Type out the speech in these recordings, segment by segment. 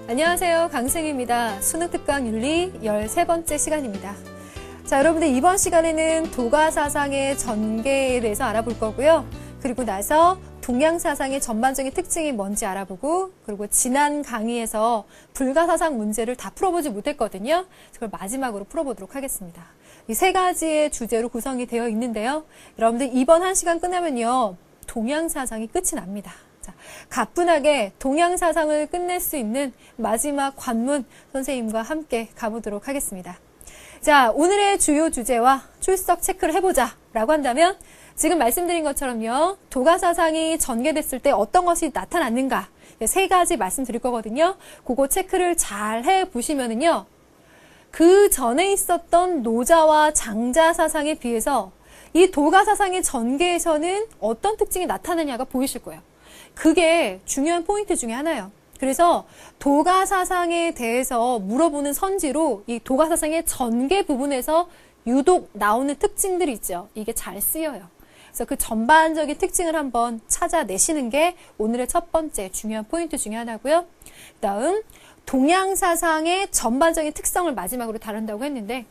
안녕하세요. 강승희입니다. 수능특강 윤리 13번째 시간입니다. 자, 여러분들 이번 시간에는 도가사상의 전개에 대해서 알아볼 거고요. 그리고 나서 동양사상의 전반적인 특징이 뭔지 알아보고, 그리고 지난 강의에서 불가사상 문제를 다 풀어보지 못했거든요. 그걸 마지막으로 풀어보도록 하겠습니다. 이 세 가지의 주제로 구성이 되어 있는데요. 여러분들 이번 한 시간 끝나면요, 동양사상이 끝이 납니다. 자, 가뿐하게 동양사상을 끝낼 수 있는 마지막 관문 선생님과 함께 가보도록 하겠습니다. 자, 오늘의 주요 주제와 출석 체크를 해보자 라고 한다면, 지금 말씀드린 것처럼요, 도가사상이 전개됐을 때 어떤 것이 나타났는가, 세 가지 말씀드릴 거거든요. 그거 체크를 잘 해보시면은요, 그 전에 있었던 노자와 장자 사상에 비해서 이 도가사상의 전개에서는 어떤 특징이 나타나냐가 보이실 거예요. 그게 중요한 포인트 중에 하나예요. 그래서 도가사상에 대해서 물어보는 선지로 이 도가사상의 전개 부분에서 유독 나오는 특징들이 있죠. 이게 잘 쓰여요. 그래서 그 전반적인 특징을 한번 찾아내시는 게 오늘의 첫 번째 중요한 포인트 중에 하나고요. 그 다음 동양사상의 전반적인 특성을 마지막으로 다룬다고 했는데,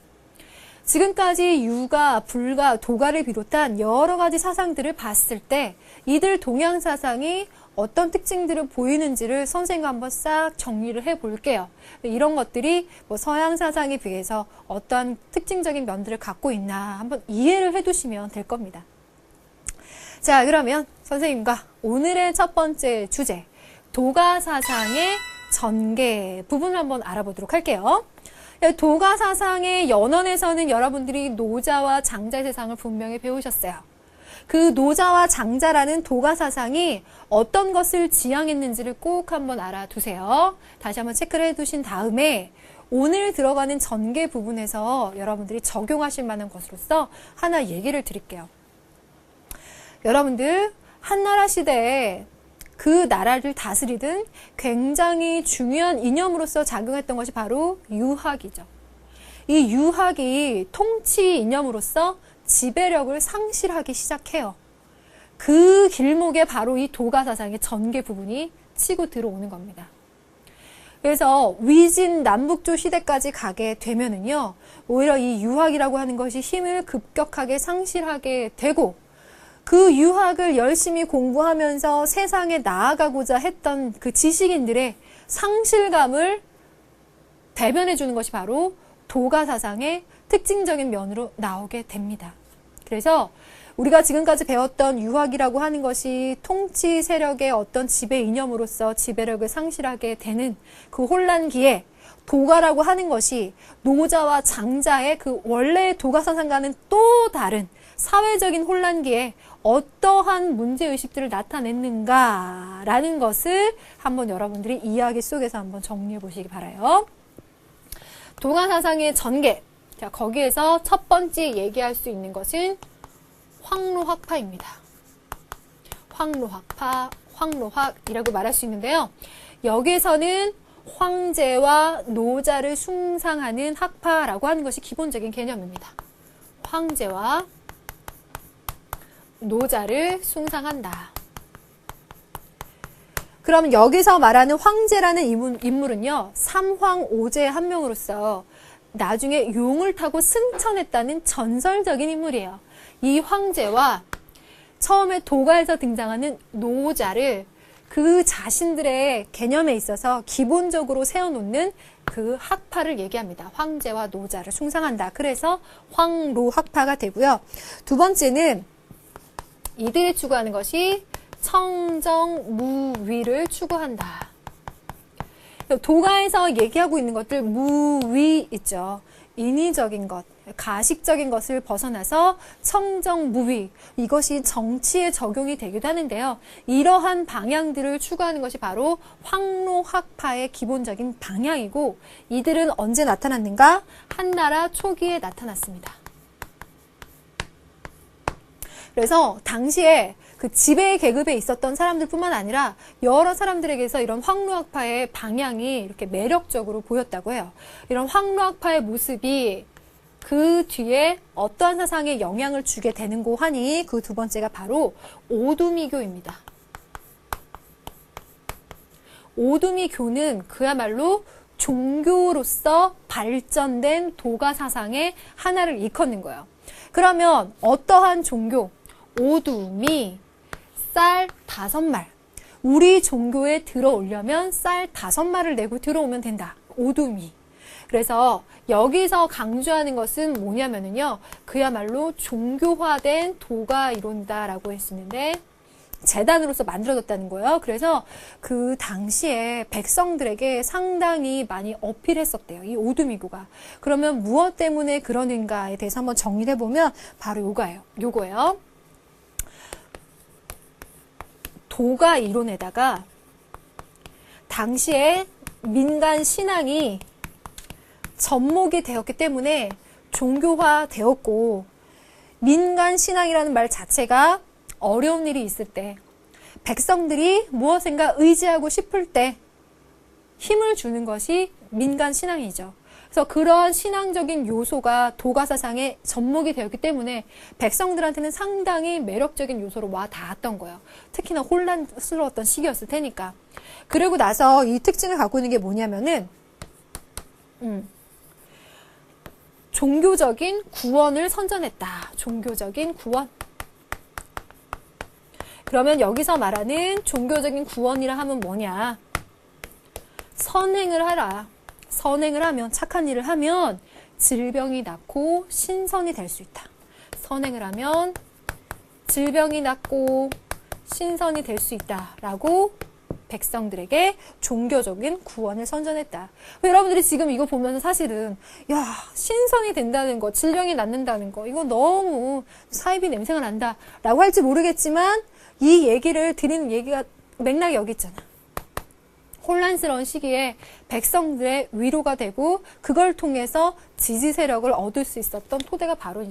지금까지 유가, 불가, 도가를 비롯한 여러 가지 사상들을 봤을 때 이들 동양사상이 어떤 특징들을 보이는지를 선생님과 한번 싹 정리를 해볼게요. 이런 것들이 뭐 서양사상에 비해서 어떤 특징적인 면들을 갖고 있나 한번 이해를 해두시면 될 겁니다. 자, 그러면 선생님과 오늘의 첫 번째 주제, 도가사상의 전개 부분을 한번 알아보도록 할게요. 도가사상의 연원에서는 여러분들이 노자와 장자의 세상을 분명히 배우셨어요. 그 노자와 장자라는 도가사상이 어떤 것을 지향했는지를 꼭 한번 알아두세요. 다시 한번 체크를 해두신 다음에 오늘 들어가는 전개 부분에서 여러분들이 적용하실 만한 것으로서 하나 얘기를 드릴게요. 여러분들 한나라 시대에 그 나라를 다스리던 굉장히 중요한 이념으로서 작용했던 것이 바로 유학이죠. 이 유학이 통치 이념으로서 지배력을 상실하기 시작해요. 그 길목에 바로 이 도가사상의 전개 부분이 치고 들어오는 겁니다. 그래서 위진 남북조 시대까지 가게 되면은요, 오히려 이 유학이라고 하는 것이 힘을 급격하게 상실하게 되고, 그 유학을 열심히 공부하면서 세상에 나아가고자 했던 그 지식인들의 상실감을 대변해 주는 것이 바로 도가사상의 특징적인 면으로 나오게 됩니다. 그래서 우리가 지금까지 배웠던 유학이라고 하는 것이 통치 세력의 어떤 지배 이념으로서 지배력을 상실하게 되는 그 혼란기에, 도가라고 하는 것이 노자와 장자의 그 원래의 도가사상과는 또 다른 사회적인 혼란기에 어떠한 문제의식들을 나타냈는가라는 것을 한번 여러분들이 이야기 속에서 한번 정리해 보시기 바라요. 도가사상의 전개. 자, 거기에서 첫 번째 얘기할 수 있는 것은 황로학파입니다. 황로학파, 황로학이라고 말할 수 있는데요. 여기에서는 황제와 노자를 숭상하는 학파라고 하는 것이 기본적인 개념입니다. 황제와 노자를 숭상한다. 그럼 여기서 말하는 황제라는 인물은요, 삼황오제의 한 명으로서 나중에 용을 타고 승천했다는 전설적인 인물이에요. 이 황제와 처음에 도가에서 등장하는 노자를 그 자신들의 개념에 있어서 기본적으로 세워놓는 그 학파를 얘기합니다. 황제와 노자를 숭상한다. 그래서 황로학파가 되고요. 두 번째는 이들이 추구하는 것이 청정무위를 추구한다. 도가에서 얘기하고 있는 것들, 무위 있죠. 인위적인 것, 가식적인 것을 벗어나서 청정무위, 이것이 정치에 적용이 되기도 하는데요. 이러한 방향들을 추구하는 것이 바로 황로학파의 기본적인 방향이고, 이들은 언제 나타났는가? 한나라 초기에 나타났습니다. 그래서 당시에 그 지배 계급에 있었던 사람들뿐만 아니라 여러 사람들에게서 이런 황로학파의 방향이 이렇게 매력적으로 보였다고 해요. 이런 황로학파의 모습이 그 뒤에 어떠한 사상에 영향을 주게 되는고 하니 그 두 번째가 바로 오두미교입니다. 오두미교는 그야말로 종교로서 발전된 도가 사상의 하나를 일컫는 거예요. 그러면 어떠한 종교? 오두미, 쌀 5말. 우리 종교에 들어오려면 쌀 5말을 내고 들어오면 된다. 오두미. 그래서 여기서 강조하는 것은 뭐냐면요. 그야말로 종교화된 도가 이룬다라고 했었는데 재단으로서 만들어졌다는 거예요. 그래서 그 당시에 백성들에게 상당히 많이 어필했었대요. 이 오두미교가. 그러면 무엇 때문에 그러는가에 대해서 한번 정리를 해보면 바로 요거예요. 도가 이론에다가 당시에 민간 신앙이 접목이 되었기 때문에 종교화 되었고, 민간 신앙이라는 말 자체가 어려운 일이 있을 때, 백성들이 무엇인가 의지하고 싶을 때 힘을 주는 것이 민간 신앙이죠. 그래서 그런 신앙적인 요소가 도가 사상에 접목이 되었기 때문에 백성들한테는 상당히 매력적인 요소로 와 닿았던 거예요. 특히나 혼란스러웠던 시기였을 테니까. 그리고 나서 이 특징을 갖고 있는 게 뭐냐면은 종교적인 구원을 선전했다. 종교적인 구원. 그러면 여기서 말하는 종교적인 구원이라 하면 뭐냐? 선행을 하라. 선행을 하면, 착한 일을 하면 질병이 낫고 신선이 될 수 있다. 선행을 하면 질병이 낫고 신선이 될 수 있다라고 백성들에게 종교적인 구원을 선전했다. 여러분들이 지금 이거 보면서 사실은 야, 신선이 된다는 거, 질병이 낫는다는 거, 이거 너무 사이비 냄새가 난다 라고 할지 모르겠지만 이 얘기를 드리는 얘기가 맥락이 여기 있잖아. 혼란스러운 시기에 백성들의 위로가 되고 그걸 통해서 지지 세력을 얻을 수 있었던 토대가 바로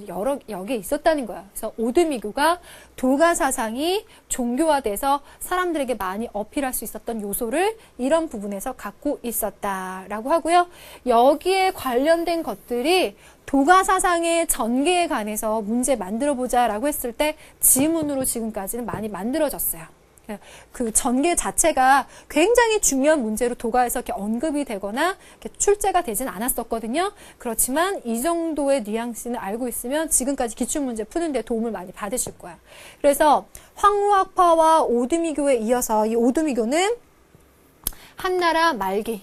여기에 있었다는 거야. 그래서 오두미교가 도가 사상이 종교화돼서 사람들에게 많이 어필할 수 있었던 요소를 이런 부분에서 갖고 있었다라고 하고요. 여기에 관련된 것들이 도가 사상의 전개에 관해서 문제 만들어보자라고 했을 때 지문으로 지금까지는 많이 만들어졌어요. 그 전개 자체가 굉장히 중요한 문제로 도가에서 이렇게 언급이 되거나 이렇게 출제가 되진 않았었거든요. 그렇지만 이 정도의 뉘앙스는 알고 있으면 지금까지 기출문제 푸는데 도움을 많이 받으실 거야. 그래서 황후학파와 오두미교에 이어서 이 오두미교는 한나라 말기,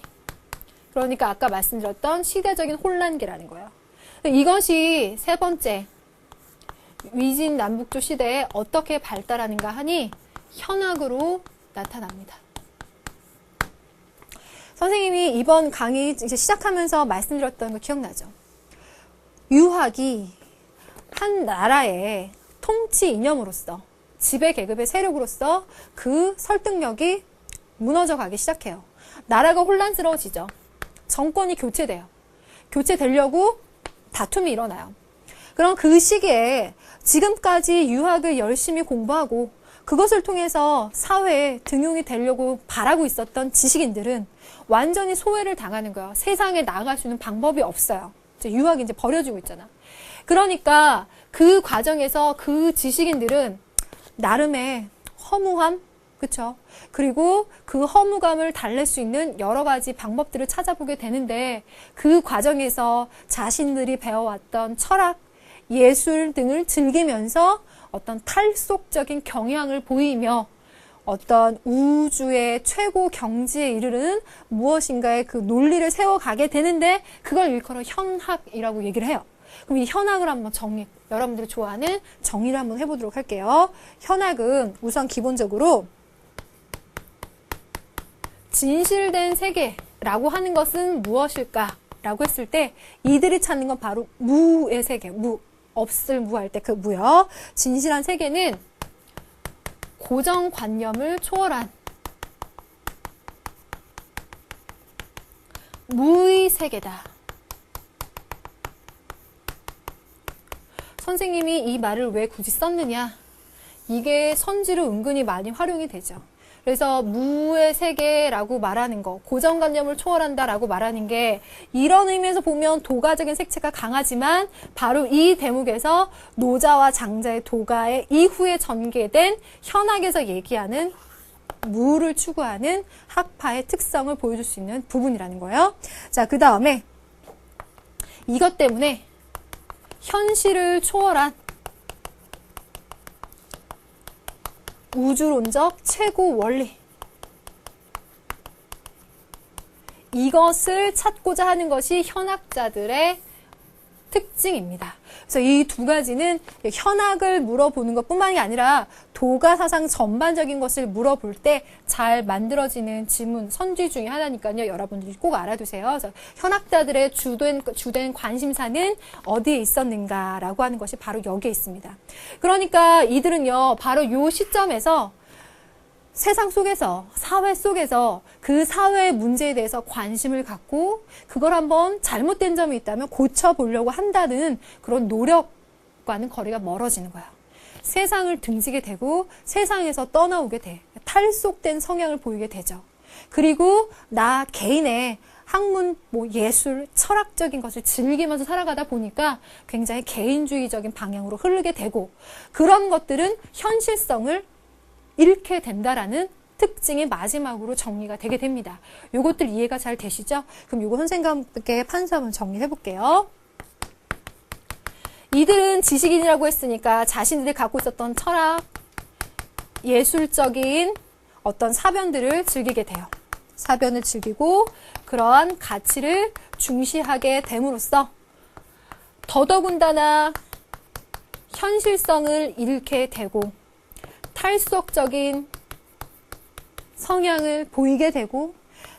그러니까 아까 말씀드렸던 시대적인 혼란기라는 거예요. 이것이 세 번째 위진 남북조 시대에 어떻게 발달하는가 하니 현학으로 나타납니다. 선생님이 이번 강의 이제 시작하면서 말씀드렸던 거 기억나죠? 유학이 한 나라의 통치 이념으로서, 지배 계급의 세력으로서 그 설득력이 무너져 가기 시작해요. 나라가 혼란스러워지죠. 정권이 교체돼요. 교체되려고 다툼이 일어나요. 그럼 그 시기에 지금까지 유학을 열심히 공부하고 그것을 통해서 사회에 등용이 되려고 바라고 있었던 지식인들은 완전히 소외를 당하는 거예요. 세상에 나아갈 수 있는 방법이 없어요. 유학이 이제 버려지고 있잖아. 그러니까 그 과정에서 그 지식인들은 나름의 허무함, 그쵸? 그리고 그 허무감을 달랠 수 있는 여러 가지 방법들을 찾아보게 되는데 그 과정에서 자신들이 배워왔던 철학, 예술 등을 즐기면서 어떤 탈속적인 경향을 보이며 어떤 우주의 최고 경지에 이르는 무엇인가의 그 논리를 세워가게 되는데 그걸 일컬어 현학이라고 얘기를 해요. 그럼 이 현학을 한번 여러분들이 좋아하는 정의를 한번 해보도록 할게요. 현학은 우선 기본적으로 진실된 세계라고 하는 것은 무엇일까? 라고 했을 때 이들이 찾는 건 바로 무의 세계, 없을 무할 때 그 무요. 진실한 세계는 고정관념을 초월한 무의 세계다. 선생님이 이 말을 왜 굳이 썼느냐? 이게 선지로 은근히 많이 활용이 되죠. 그래서 무의 세계라고 말하는 거, 고정관념을 초월한다라고 말하는 게 이런 의미에서 보면 도가적인 색채가 강하지만 바로 이 대목에서 노자와 장자의 도가의 이후에 전개된 현학에서 얘기하는 무를 추구하는 학파의 특성을 보여줄 수 있는 부분이라는 거예요. 자, 그 다음에 이것 때문에 현실을 초월한 우주론적 최고 원리, 이것을 찾고자 하는 것이 현학자들의 특징입니다. 그래서 이 두 가지는 현학을 물어보는 것뿐만이 아니라 도가 사상 전반적인 것을 물어볼 때 잘 만들어지는 지문, 선지 중에 하나니까요. 여러분들이 꼭 알아두세요. 그래서 현학자들의 주된 관심사는 어디에 있었는가라고 하는 것이 바로 여기에 있습니다. 그러니까 이들은요, 바로 이 시점에서 세상 속에서, 사회 속에서 그 사회의 문제에 대해서 관심을 갖고 그걸 한번 잘못된 점이 있다면 고쳐보려고 한다는 그런 노력과는 거리가 멀어지는 거야. 세상을 등지게 되고 세상에서 떠나오게 돼. 탈속된 성향을 보이게 되죠. 그리고 나 개인의 학문, 예술, 철학적인 것을 즐기면서 살아가다 보니까 굉장히 개인주의적인 방향으로 흐르게 되고 그런 것들은 현실성을 잃게 된다라는 특징이 마지막으로 정리가 되게 됩니다. 요것들 이해가 잘 되시죠? 그럼 요거 선생님과 함께 판서 한번 정리해 볼게요. 이들은 지식인이라고 했으니까 자신들이 갖고 있었던 철학, 예술적인 어떤 사변들을 즐기게 돼요. 사변을 즐기고 그러한 가치를 중시하게 됨으로써 더더군다나 현실성을 잃게 되고 탈속적인 성향을 보이게 되고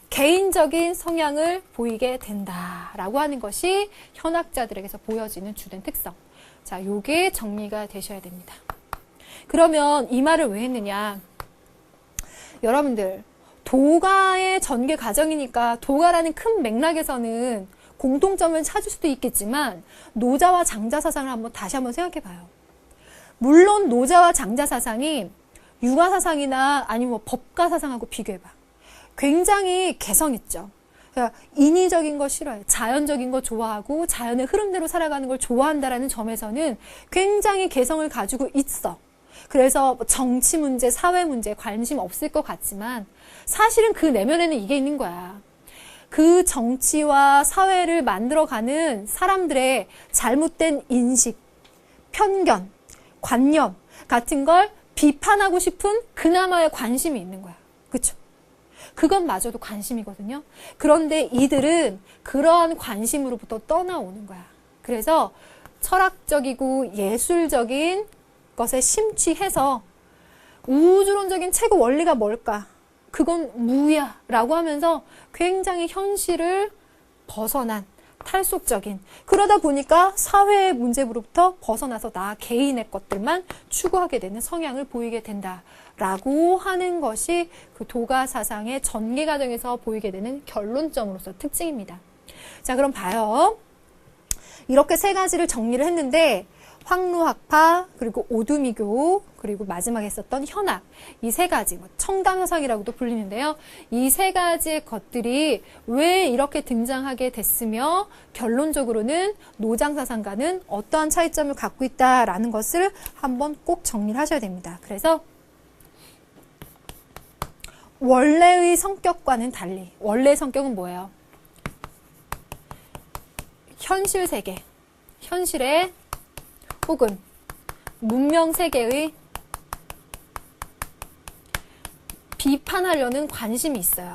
개인적인 성향을 보이게 된다라고 하는 것이 현학자들에게서 보여지는 주된 특성. 자, 요게 정리가 되셔야 됩니다. 그러면 이 말을 왜 했느냐? 여러분들, 도가의 전개 과정이니까 도가라는 큰 맥락에서는 공통점을 찾을 수도 있겠지만 노자와 장자 사상을 다시 한번 생각해 봐요. 물론 노자와 장자 사상이 유가 사상이나 아니면 법가 사상하고 비교해봐. 굉장히 개성있죠. 그러니까 인위적인 거 싫어해요. 자연적인 거 좋아하고 자연의 흐름대로 살아가는 걸 좋아한다라는 점에서는 굉장히 개성을 가지고 있어. 그래서 정치 문제, 사회 문제에 관심 없을 것 같지만 사실은 그 내면에는 이게 있는 거야. 그 정치와 사회를 만들어가는 사람들의 잘못된 인식, 편견, 관념 같은 걸 비판하고 싶은 그나마의 관심이 있는 거야. 그쵸? 그것마저도 관심이거든요. 그런데 이들은 그러한 관심으로부터 떠나오는 거야. 그래서 철학적이고 예술적인 것에 심취해서 우주론적인 최고 원리가 뭘까? 그건 무야 라고 하면서 굉장히 현실을 벗어난 탈속적인, 그러다 보니까 사회의 문제로부터 벗어나서 나 개인의 것들만 추구하게 되는 성향을 보이게 된다라고 하는 것이 그 도가 사상의 전개 과정에서 보이게 되는 결론점으로서 특징입니다. 자, 그럼 봐요. 이렇게 세 가지를 정리를 했는데 황루학파, 그리고 오두미교, 그리고 마지막에 썼던 현학, 이 세 가지, 청담서상이라고도 불리는데요. 이 세 가지의 것들이 왜 이렇게 등장하게 됐으며 결론적으로는 노장사상과는 어떠한 차이점을 갖고 있다라는 것을 한번 꼭 정리를 하셔야 됩니다. 그래서 원래의 성격과는 달리, 원래의 성격은 뭐예요? 현실 세계, 현실의 혹은 문명세계의 비판하려는 관심이 있어요.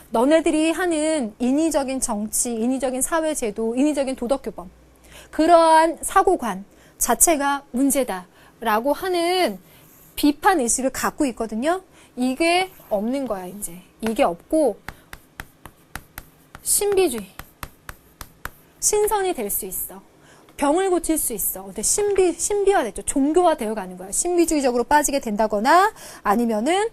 너네들이 하는 인위적인 정치, 인위적인 사회제도, 인위적인 도덕교범, 그러한 사고관 자체가 문제다라고 하는 비판의식을 갖고 있거든요. 이게 없는 거야, 이제. 이게 없고 신비주의, 신선이 될 수 있어. 병을 고칠 수 있어. 신비화됐죠. 종교화되어 가는 거야. 신비주의적으로 빠지게 된다거나 아니면은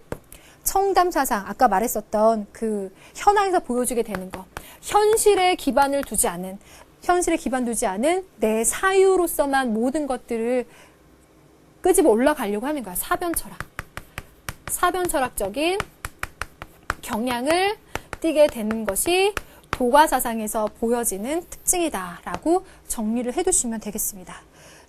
청담사상, 아까 말했었던 그 현황에서 보여주게 되는 거. 현실에 기반을 두지 않은 내 사유로서만 모든 것들을 끄집어 올라가려고 하는 거야. 사변철학적인 경향을 띠게 되는 것이 도가 사상에서 보여지는 특징이다라고 정리를 해두시면 되겠습니다.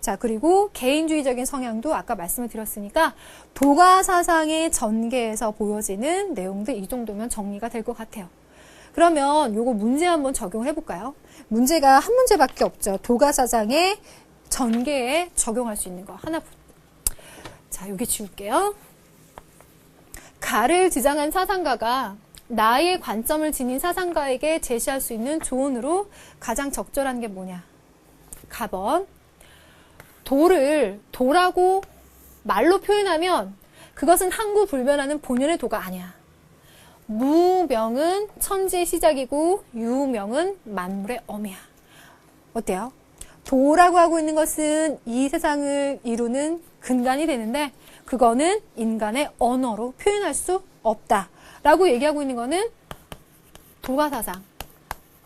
자, 그리고 개인주의적인 성향도 아까 말씀을 드렸으니까 도가 사상의 전개에서 보여지는 내용들 이 정도면 정리가 될 것 같아요. 그러면 요거 문제 한번 적용해 볼까요? 문제가 한 문제밖에 없죠. 도가 사상의 전개에 적용할 수 있는 거 하나. 자, 여기 지울게요. 가를 지장한 사상가가 나의 관점을 지닌 사상가에게 제시할 수 있는 조언으로 가장 적절한 게 뭐냐? 가번. 도를 도라고 말로 표현하면 그것은 항구불변하는 본연의 도가 아니야. 무명은 천지의 시작이고 유명은 만물의 어미야. 어때요? 도라고 하고 있는 것은 이 세상을 이루는 근간이 되는데 그거는 인간의 언어로 표현할 수 없다. 라고 얘기하고 있는 거는 도가 사상,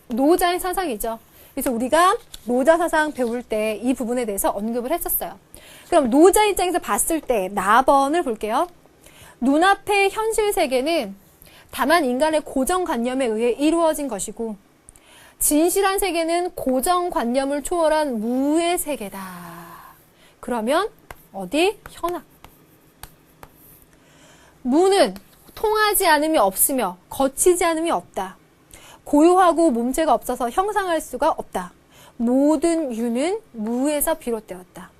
노자의 사상이죠. 그래서 우리가 노자 사상 배울 때 이 부분에 대해서 언급을 했었어요. 그럼 노자 입장에서 봤을 때 나번을 볼게요. 눈앞의 현실 세계는 다만 인간의 고정관념에 의해 이루어진 것이고 진실한 세계는 고정관념을 초월한 무의 세계다. 그러면 어디? 현학. 무는 통하지 않음이 없으며 거치지 않음이 없다. 고요하고 몸체가 없어서 형상할 수가 없다. 모든 유는 무에서 비롯되었다.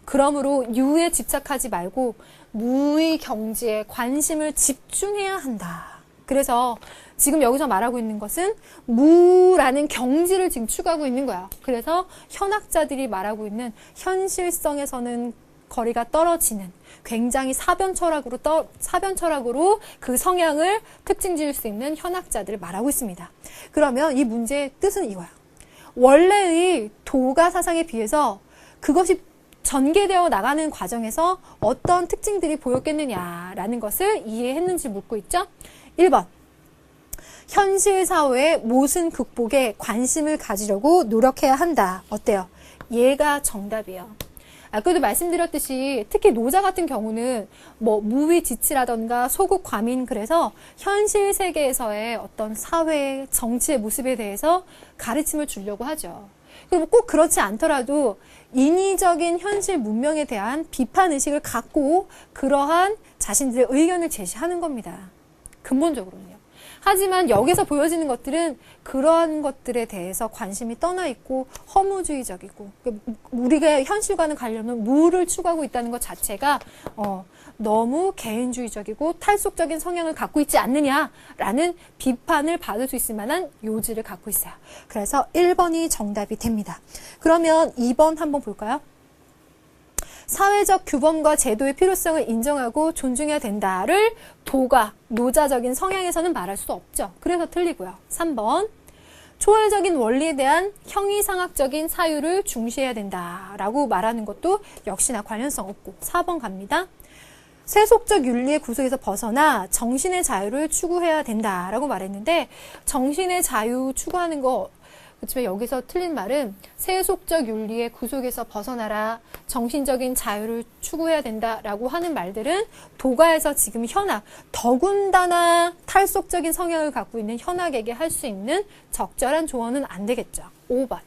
그러므로 유에 집착하지 말고 무의 경지에 관심을 집중해야 한다. 그래서 지금 여기서 말하고 있는 것은 무라는 경지를 지금 추구하고 있는 거야. 그래서 현학자들이 말하고 있는 현실성에서는 거리가 떨어지는 굉장히 사변 철학으로 그 성향을 특징 지을 수 있는 현학자들을 말하고 있습니다. 그러면 이 문제의 뜻은 이거야. 원래의 도가 사상에 비해서 그것이 전개되어 나가는 과정에서 어떤 특징들이 보였겠느냐라는 것을 이해했는지 묻고 있죠. 1번. 현실 사회의 모순 극복에 관심을 가지려고 노력해야 한다. 어때요? 얘가 정답이에요. 아까도 말씀드렸듯이 특히 노자 같은 경우는 뭐 무위지치라던가 소국 과민 그래서 현실 세계에서의 어떤 사회, 정치의 모습에 대해서 가르침을 주려고 하죠. 그리고 꼭 그렇지 않더라도 인위적인 현실 문명에 대한 비판 의식을 갖고 그러한 자신들의 의견을 제시하는 겁니다. 근본적으로는요. 하지만 여기서 보여지는 것들은 그러한 것들에 대해서 관심이 떠나 있고 허무주의적이고 우리가 현실과는 가려면 무를 추구하고 있다는 것 자체가 너무 개인주의적이고 탈속적인 성향을 갖고 있지 않느냐라는 비판을 받을 수 있을 만한 요지를 갖고 있어요. 그래서 1번이 정답이 됩니다. 그러면 2번 한번 볼까요? 사회적 규범과 제도의 필요성을 인정하고 존중해야 된다를 도가, 노자적인 성향에서는 말할 수 없죠. 그래서 틀리고요. 3번. 초월적인 원리에 대한 형이상학적인 사유를 중시해야 된다라고 말하는 것도 역시나 관련성 없고 4번 갑니다. 세속적 윤리의 구속에서 벗어나 정신의 자유를 추구해야 된다라고 말했는데 정신의 자유 추구하는 거 그렇지만 여기서 틀린 말은 세속적 윤리의 구속에서 벗어나라, 정신적인 자유를 추구해야 된다라고 하는 말들은 도가에서 지금 현학, 더군다나 탈속적인 성향을 갖고 있는 현학에게 할 수 있는 적절한 조언은 안 되겠죠. 5번.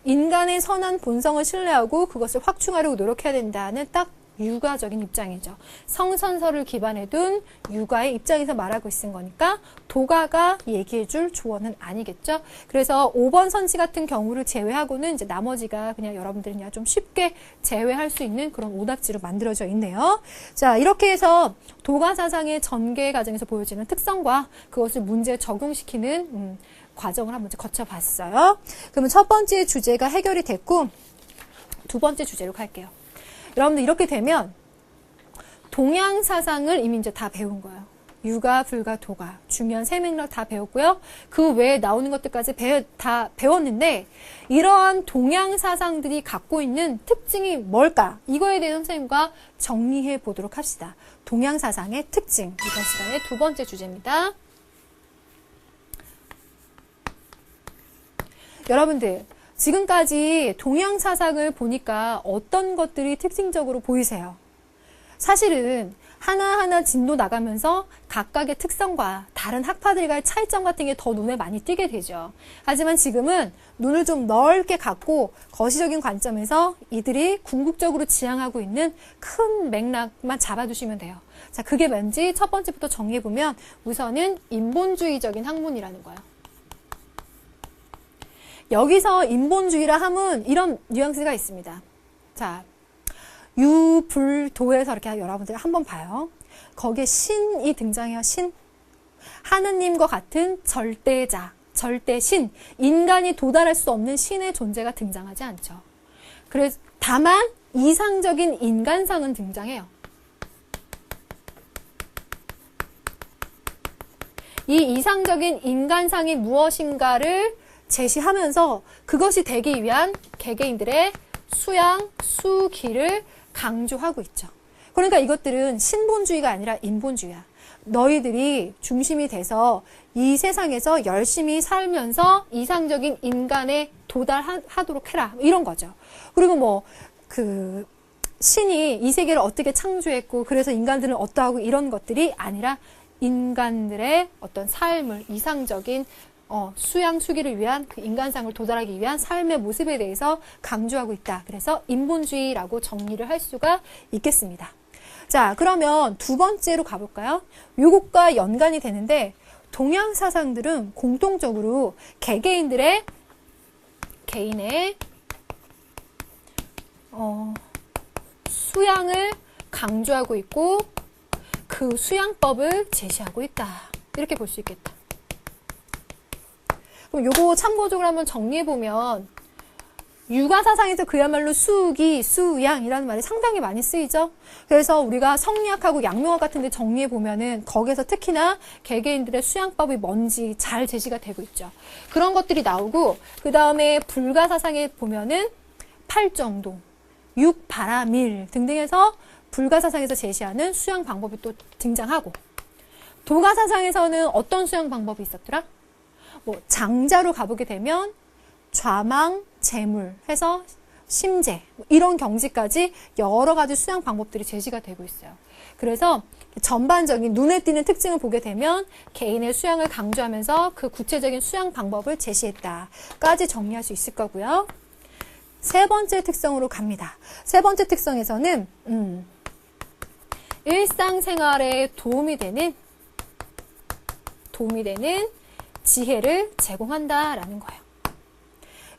인간의 선한 본성을 신뢰하고 그것을 확충하려고 노력해야 된다는 딱 유가적인 입장이죠. 성선설을 기반에 둔 유가의 입장에서 말하고 있는 거니까 도가가 얘기해줄 조언은 아니겠죠. 그래서 5번 선지 같은 경우를 제외하고는 이제 나머지가 그냥 여러분들이 그냥 좀 쉽게 제외할 수 있는 그런 오답지로 만들어져 있네요. 자, 이렇게 해서 도가 사상의 전개 과정에서 보여지는 특성과 그것을 문제에 적용시키는 과정을 한번 거쳐봤어요. 그러면 첫 번째 주제가 해결이 됐고 두 번째 주제로 갈게요. 여러분들 이렇게 되면 동양 사상을 이미 이제 다 배운 거예요. 유가, 불가, 도가 중요한 세 맥락 다 배웠고요. 그 외에 나오는 것들까지 다 배웠는데 이러한 동양 사상들이 갖고 있는 특징이 뭘까? 이거에 대해 선생님과 정리해 보도록 합시다. 동양 사상의 특징 이번 시간의 두 번째 주제입니다. 여러분들 지금까지 동양 사상을 보니까 어떤 것들이 특징적으로 보이세요? 사실은 하나하나 진도 나가면서 각각의 특성과 다른 학파들과의 차이점 같은 게 더 눈에 많이 띄게 되죠. 하지만 지금은 눈을 좀 넓게 갖고 거시적인 관점에서 이들이 궁극적으로 지향하고 있는 큰 맥락만 잡아두시면 돼요. 자, 그게 뭔지 첫 번째부터 정리해보면 우선은 인본주의적인 학문이라는 거예요. 여기서 인본주의라 함은 이런 뉘앙스가 있습니다. 자, 유불도에서 이렇게 여러분들 한번 봐요. 거기에 신이 등장해요. 신. 하느님과 같은 절대자, 절대신, 인간이 도달할 수 없는 신의 존재가 등장하지 않죠. 그래서 다만 이상적인 인간상은 등장해요. 이 이상적인 인간상이 무엇인가를 제시하면서 그것이 되기 위한 개개인들의 수양, 수기를 강조하고 있죠. 그러니까 이것들은 신본주의가 아니라 인본주의야. 너희들이 중심이 돼서 이 세상에서 열심히 살면서 이상적인 인간에 도달하도록 해라. 이런 거죠. 그리고 신이 이 세계를 어떻게 창조했고 그래서 인간들은 어떠하고 이런 것들이 아니라 인간들의 어떤 삶을 이상적인 수양 수기를 위한 그 인간상을 도달하기 위한 삶의 모습에 대해서 강조하고 있다. 그래서 인본주의라고 정리를 할 수가 있겠습니다. 자, 그러면 두 번째로 가볼까요? 요것과 연관이 되는데 동양 사상들은 공통적으로 개인의 수양을 강조하고 있고 그 수양법을 제시하고 있다. 이렇게 볼 수 있겠다. 그럼 요거 참고적으로 한번 정리해보면 육아사상에서 그야말로 수기, 수양이라는 말이 상당히 많이 쓰이죠. 그래서 우리가 성리학하고 양명학 같은 데 정리해보면은 거기에서 특히나 개개인들의 수양법이 뭔지 잘 제시가 되고 있죠. 그런 것들이 나오고 그 다음에 불가사상에 보면은 팔정도, 육바라밀 등등해서 불가사상에서 제시하는 수양 방법이 또 등장하고 도가사상에서는 어떤 수양 방법이 있었더라? 장자로 가보게 되면 좌망, 재물 해서 심재 이런 경지까지 여러 가지 수양 방법들이 제시가 되고 있어요. 그래서 전반적인 눈에 띄는 특징을 보게 되면 개인의 수양을 강조하면서 그 구체적인 수양 방법을 제시했다까지 정리할 수 있을 거고요. 세 번째 특성으로 갑니다. 세 번째 특성에서는 일상생활에 도움이 되는 지혜를 제공한다라는 거예요.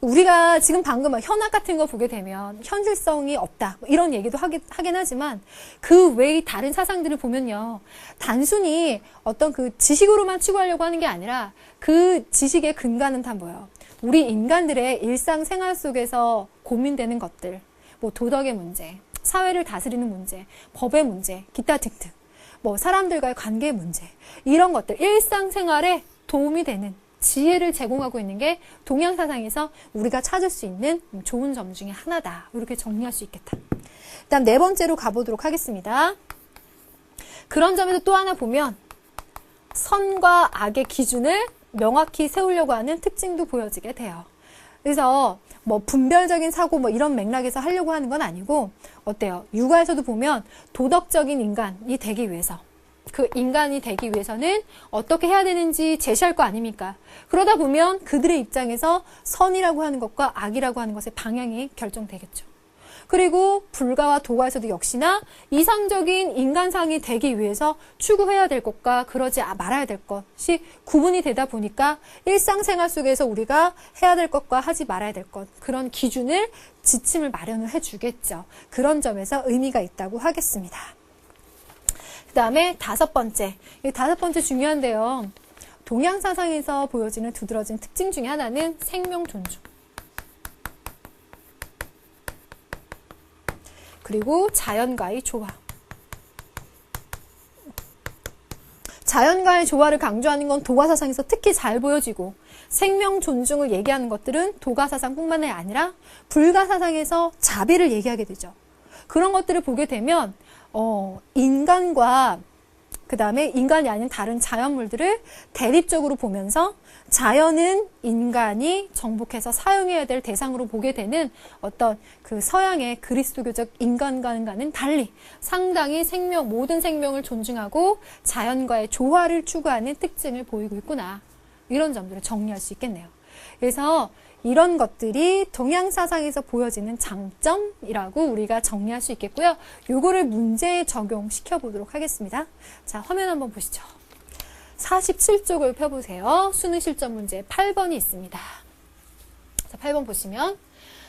우리가 지금 방금 현학 같은 거 보게 되면 현실성이 없다 이런 얘기도 하긴 하지만 그 외의 다른 사상들을 보면요. 단순히 어떤 그 지식으로만 추구하려고 하는 게 아니라 그 지식의 근간은 다 뭐예요? 우리 인간들의 일상생활 속에서 고민되는 것들, 도덕의 문제, 사회를 다스리는 문제, 법의 문제, 기타 등등, 사람들과의 관계의 문제 이런 것들 일상생활에 도움이 되는 지혜를 제공하고 있는 게 동양 사상에서 우리가 찾을 수 있는 좋은 점 중에 하나다. 이렇게 정리할 수 있겠다. 그다음 네 번째로 가보도록 하겠습니다. 그런 점에서 또 하나 보면 선과 악의 기준을 명확히 세우려고 하는 특징도 보여지게 돼요. 그래서 분별적인 사고 이런 맥락에서 하려고 하는 건 아니고 어때요? 육아에서도 보면 도덕적인 인간이 되기 위해서 그 인간이 되기 위해서는 어떻게 해야 되는지 제시할 거 아닙니까? 그러다 보면 그들의 입장에서 선이라고 하는 것과 악이라고 하는 것의 방향이 결정되겠죠. 그리고 불가와 도가에서도 역시나 이상적인 인간상이 되기 위해서 추구해야 될 것과 그러지 말아야 될 것이 구분이 되다 보니까 일상생활 속에서 우리가 해야 될 것과 하지 말아야 될 것 그런 기준을 지침을 마련을 해주겠죠. 그런 점에서 의미가 있다고 하겠습니다. 그 다음에 다섯 번째 중요한데요. 동양 사상에서 보여지는 두드러진 특징 중에 하나는 생명 존중. 그리고 자연과의 조화. 자연과의 조화를 강조하는 건 도가사상에서 특히 잘 보여지고 생명 존중을 얘기하는 것들은 도가사상뿐만이 아니라 불가사상에서 자비를 얘기하게 되죠. 그런 것들을 보게 되면 인간과 그 다음에 인간이 아닌 다른 자연물들을 대립적으로 보면서 자연은 인간이 정복해서 사용해야 될 대상으로 보게 되는 어떤 그 서양의 그리스도교적 인간과는 달리 상당히 모든 생명을 존중하고 자연과의 조화를 추구하는 특징을 보이고 있구나. 이런 점들을 정리할 수 있겠네요. 그래서 이런 것들이 동양 사상에서 보여지는 장점이라고 우리가 정리할 수 있겠고요. 요거를 문제에 적용시켜 보도록 하겠습니다. 자, 화면 한번 보시죠. 47쪽을 펴보세요. 수능 실전 문제 8번이 있습니다. 자, 8번 보시면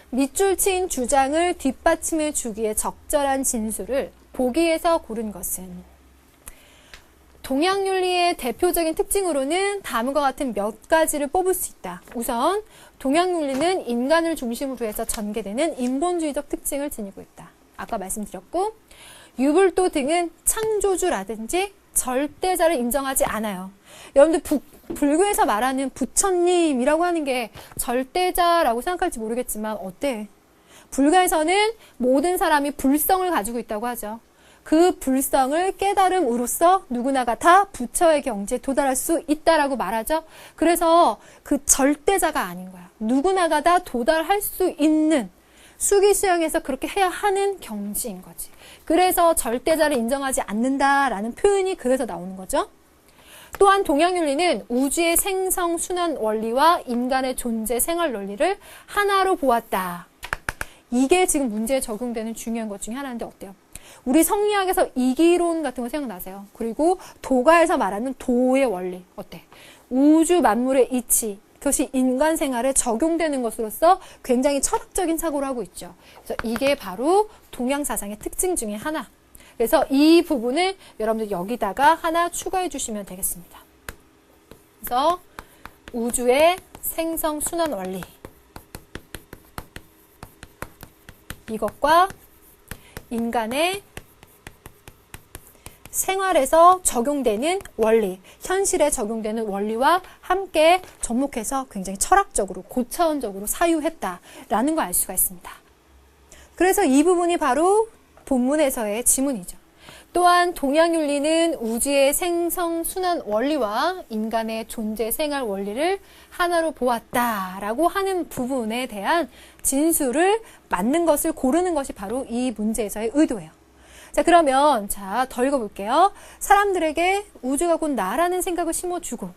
밑줄 친 주장을 뒷받침해 주기에 적절한 진술을 보기에서 고른 것은 동양윤리의 대표적인 특징으로는 다음과 같은 몇 가지를 뽑을 수 있다. 우선 동양윤리는 인간을 중심으로 해서 전개되는 인본주의적 특징을 지니고 있다. 아까 말씀드렸고 유불도 등은 창조주라든지 절대자를 인정하지 않아요. 여러분들 불교에서 말하는 부처님이라고 하는 게 절대자라고 생각할지 모르겠지만 어때? 불가에서는 모든 사람이 불성을 가지고 있다고 하죠. 그 불성을 깨달음으로써 누구나가 다 부처의 경지에 도달할 수 있다라고 말하죠. 그래서 그 절대자가 아닌 거야. 누구나가 다 도달할 수 있는 수기수양에서 그렇게 해야 하는 경지인 거지. 그래서 절대자를 인정하지 않는다라는 표현이 그래서 나오는 거죠. 또한 동양윤리는 우주의 생성 순환 원리와 인간의 존재 생활 논리를 하나로 보았다. 이게 지금 문제에 적용되는 중요한 것 중에 하나인데 어때요? 우리 성리학에서 이기론 같은 거 생각나세요? 그리고 도가에서 말하는 도의 원리 어때? 우주 만물의 이치 그것이 인간 생활에 적용되는 것으로서 굉장히 철학적인 사고를 하고 있죠. 그래서 이게 바로 동양 사상의 특징 중에 하나. 그래서 이 부분을 여러분들 여기다가 하나 추가해 주시면 되겠습니다. 그래서 우주의 생성 순환 원리 이것과 인간의 생활에서 적용되는 원리, 현실에 적용되는 원리와 함께 접목해서 굉장히 철학적으로, 고차원적으로 사유했다라는 걸 알 수가 있습니다. 그래서 이 부분이 바로 본문에서의 지문이죠. 또한 동양윤리는 우주의 생성 순환 원리와 인간의 존재 생활 원리를 하나로 보았다라고 하는 부분에 대한 진술을 맞는 것을 고르는 것이 바로 이 문제에서의 의도예요. 자, 그러면 더 읽어볼게요. 사람들에게 우주가 곧 나라는 생각을 심어주고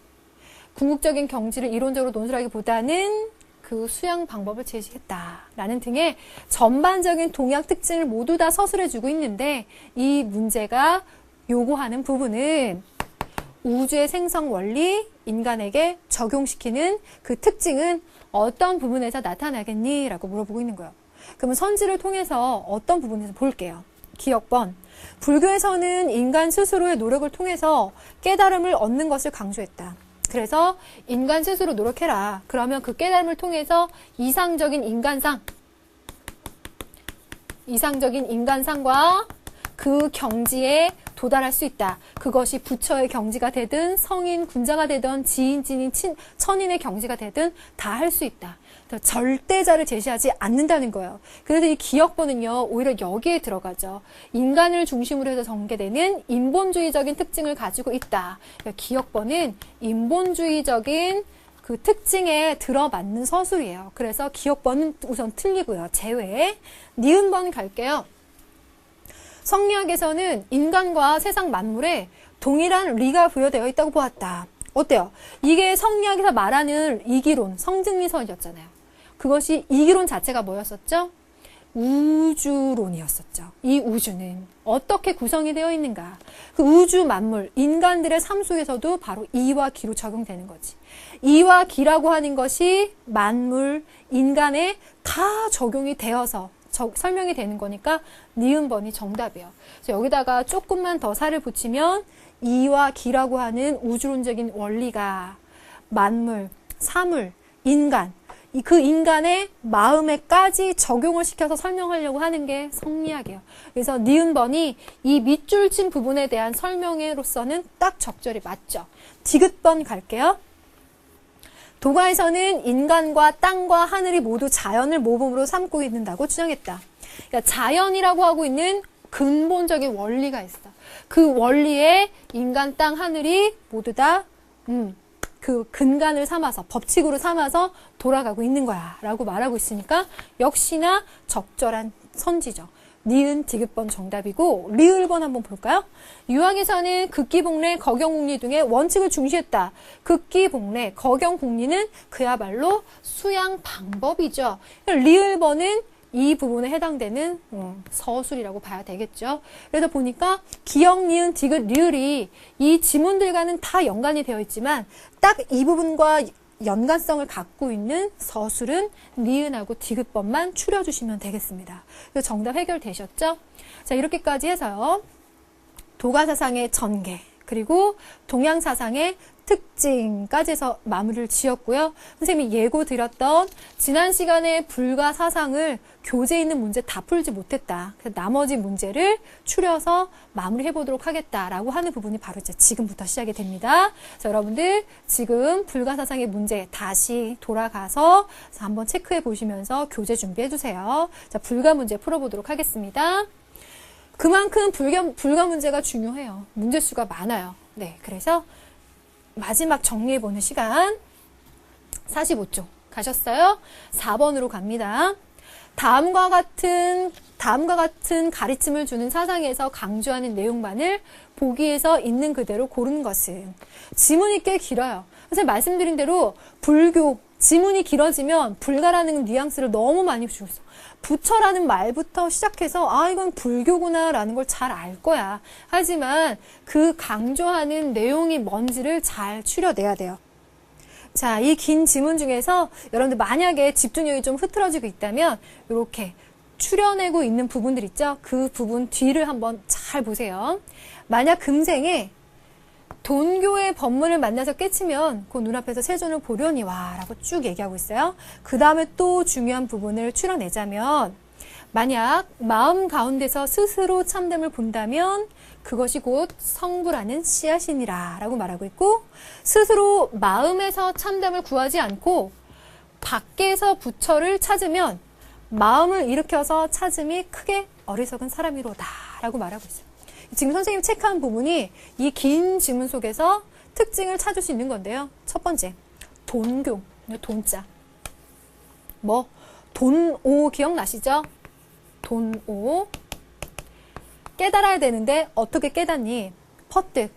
궁극적인 경지를 이론적으로 논술하기보다는 그 수양 방법을 제시했다라는 등의 전반적인 동양 특징을 모두 다 서술해주고 있는데 이 문제가 요구하는 부분은 우주의 생성 원리, 인간에게 적용시키는 그 특징은 어떤 부분에서 나타나겠니? 라고 물어보고 있는 거예요. 그러면 선지를 통해서 어떤 부분에서 볼게요. 기억번. 불교에서는 인간 스스로의 노력을 통해서 깨달음을 얻는 것을 강조했다. 그래서 인간 스스로 노력해라. 그러면 그 깨달음을 통해서 이상적인 인간상과 그 경지에 도달할 수 있다. 그것이 부처의 경지가 되든 성인, 군자가 되든 지인, 찐인, 천인의 경지가 되든 다 할 수 있다. 절대자를 제시하지 않는다는 거예요. 그래서 이 기억본은요, 오히려 여기에 들어가죠. 인간을 중심으로 해서 전개되는 인본주의적인 특징을 가지고 있다. 그러니까 기억본은 인본주의적인 그 특징에 들어맞는 서술이에요. 그래서 기억본은 우선 틀리고요. 제외. 니은번 갈게요. 성리학에서는 인간과 세상 만물에 동일한 리가 부여되어 있다고 보았다. 어때요? 이게 성리학에서 말하는 이기론, 성증리설이었잖아요. 그것이 이기론 자체가 뭐였었죠? 우주론이었었죠. 이 우주는 어떻게 구성이 되어 있는가? 그 우주 만물, 인간들의 삶 속에서도 바로 이와 기로 적용되는 거지. 이와 기라고 하는 것이 만물, 인간에 다 적용이 되어서 설명이 되는 거니까 니은번이 정답이에요. 그래서 여기다가 조금만 더 살을 붙이면 이와 기라고 하는 우주론적인 원리가 만물, 사물, 인간, 그 인간의 마음에까지 적용을 시켜서 설명하려고 하는 게 성리학이에요. 그래서 니은번이 이 밑줄 친 부분에 대한 설명으로서는 딱 적절히 맞죠. 디귿번 갈게요. 도가에서는 인간과 땅과 하늘이 모두 자연을 모범으로 삼고 있는다고 주장했다. 그러니까 자연이라고 하고 있는 근본적인 원리가 있어. 그 원리에 인간, 땅, 하늘이 모두 다 그 근간을 삼아서, 법칙으로 삼아서 돌아가고 있는 거야 라고 말하고 있으니까 역시나 적절한 선지죠. 니은 디귿번 정답이고, 리을번 한번 볼까요? 유학에서는 극기복례, 거경국리 등의 원칙을 중시했다. 극기복례, 거경국리는 그야말로 수양 방법이죠. 리을번은 이 부분에 해당되는 서술이라고 봐야 되겠죠. 그래서 보니까 기역, 니은, 디귿, 리을이 이 지문들과는 다 연관이 되어 있지만 딱 이 부분과 연관성을 갖고 있는 서술은 니은하고 디귿번만 추려주시면 되겠습니다. 그래서 정답 해결되셨죠? 자, 이렇게까지 해서요. 도가사상의 전개, 그리고 동양사상의 특징까지 해서 마무리를 지었고요. 선생님이 예고 드렸던 지난 시간에 불가 사상을 교재에 있는 문제 다 풀지 못했다. 그래서 나머지 문제를 추려서 마무리해 보도록 하겠다라고 하는 부분이 바로 이제 지금부터 시작이 됩니다. 자, 여러분들 지금 불가 사상의 문제 다시 돌아가서 한번 체크해 보시면서 교재 준비해 주세요. 자, 불가 문제 풀어보도록 하겠습니다. 그만큼 불가 문제가 중요해요. 문제 수가 많아요. 네, 그래서 마지막 정리해보는 시간 45쪽 가셨어요? 4번으로 갑니다. 다음과 같은 가르침을 주는 사상에서 강조하는 내용만을 보기에서 있는 그대로 고르는 것은. 지문이 꽤 길어요. 선생님 말씀드린 대로 불교 지문이 길어지면 불가라는 뉘앙스를 너무 많이 주고 있어. 부처라는 말부터 시작해서 아 이건 불교구나 라는 걸 잘 알 거야. 하지만 그 강조하는 내용이 뭔지를 잘 추려내야 돼요. 자, 이 긴 지문 중에서 여러분들 만약에 집중력이 좀 흐트러지고 있다면 이렇게 추려내고 있는 부분들 있죠? 그 부분 뒤를 한번 잘 보세요. 만약 금생에 돈교의 법문을 만나서 깨치면 그 눈앞에서 세존을 보려니 와 라고 쭉 얘기하고 있어요. 그 다음에 또 중요한 부분을 추려내자면 만약 마음 가운데서 스스로 참됨을 본다면 그것이 곧 성불하는 씨앗이니라 라고 말하고 있고, 스스로 마음에서 참담을 구하지 않고 밖에서 부처를 찾으면 마음을 일으켜서 찾음이 크게 어리석은 사람이로다 라고 말하고 있어요. 지금 선생님이 체크한 부분이 이 긴 지문 속에서 특징을 찾을 수 있는 건데요. 첫 번째, 돈교, 돈자. 돈오 기억나시죠? 돈오. 깨달아야 되는데 어떻게 깨닫니? 퍼뜩,